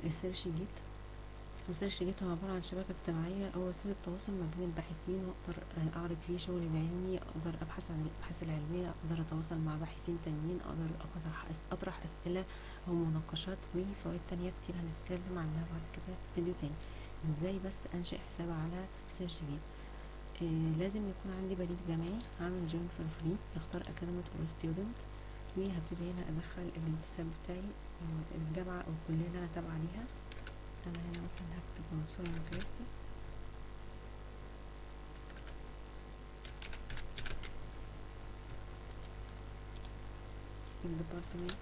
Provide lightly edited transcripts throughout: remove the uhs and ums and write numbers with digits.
ريسيرش جيت. ريسيرش جيت هو عبارة عن شبكة اجتماعية أو وسيلة تواصل ما بين الباحثين، وأقدر أعرض فيه شغلي العلمي، أقدر أبحث عن الأبحاث العلمية، أقدر أتواصل مع باحثين تانيين، أقدر أطرح أسئلة أو مناقشات وفوائد تانية كتير هنتكلم عنها بعد كده في فيديو تاني. ازاي بس أنشئ حساب على ريسيرش جيت؟ لازم يكون عندي بريد جامعي، هعمل جوين فور فري، اختار اكاديميك اور ستودنت، وهبتدي هنا ادخل الانتساب بتاعي، الجامعة او الكلية اللي انا تابعة ليها. انا هنا مثلا هكتب منصورة يونيفرسيتي، الديبارتمنت،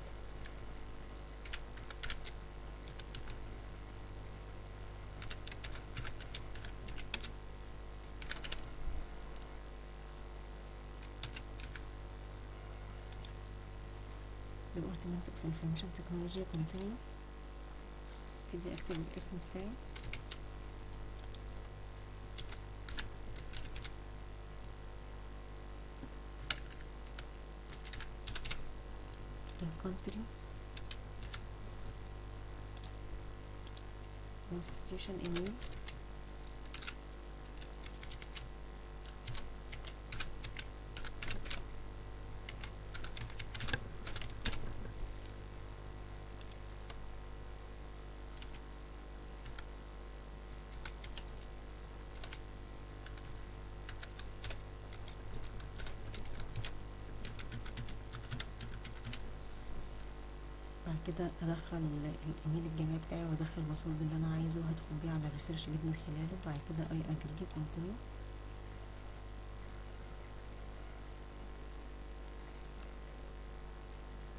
ديبارتمنت اوف انفورميشن تكنولوجي كونتينيو، ابتدي اكتب الاسم بتاعي، الكونتري، institution email، بعد كده ادخل الايميل الجامعي بتاعي وادخل الباسورد اللي انا عايزه وهدخل بيه على الريسيرش جيت من خلاله. بعد كده اي اجري كونتينيو.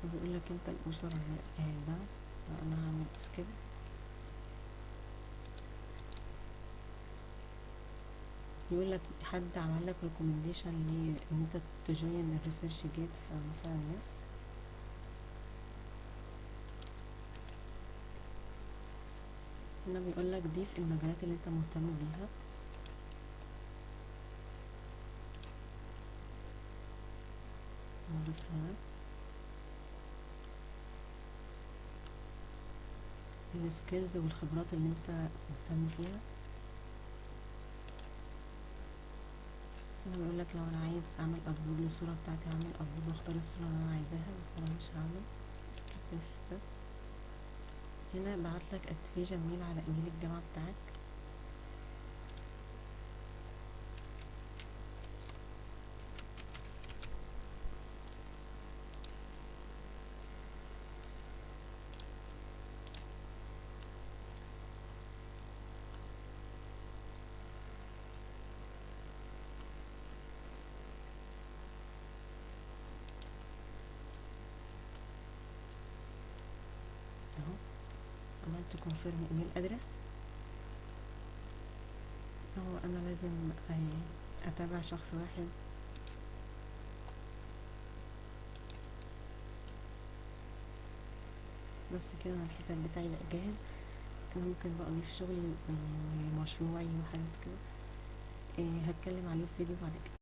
بيقول لك انت الاسر ده، انا هعمل سكيب. يقول لك حد عمل لك ريكومنديشن ان انت تجوين الريسيرش جيت، فمثلا يس. هنا بيقول لك ضيف المجالات اللي انت مهتم بيها، ضفتها. السكيلز والخبرات اللي انت مهتم فيها. هنا بيقول لك لو انا عايز اعمل ابلود للصوره بتاعتي هعمل ابلود واختار الصوره اللي انا عايزاها، بس انا مش هعمل سكيب ذس ستيب. هنا بعتلك اكتيفيشن ميل على ايميل الجامعه بتاعك. اهو عملت كونفيرم ايميل ادرس. هو انا لازم اتابع شخص واحد. بس كده أنا الحساب بتاعي بقى جاهز. انا ممكن بقى اضيف شغلي ومشروعي وحاجات كده، هتكلم عليه في فيديو بعد كده.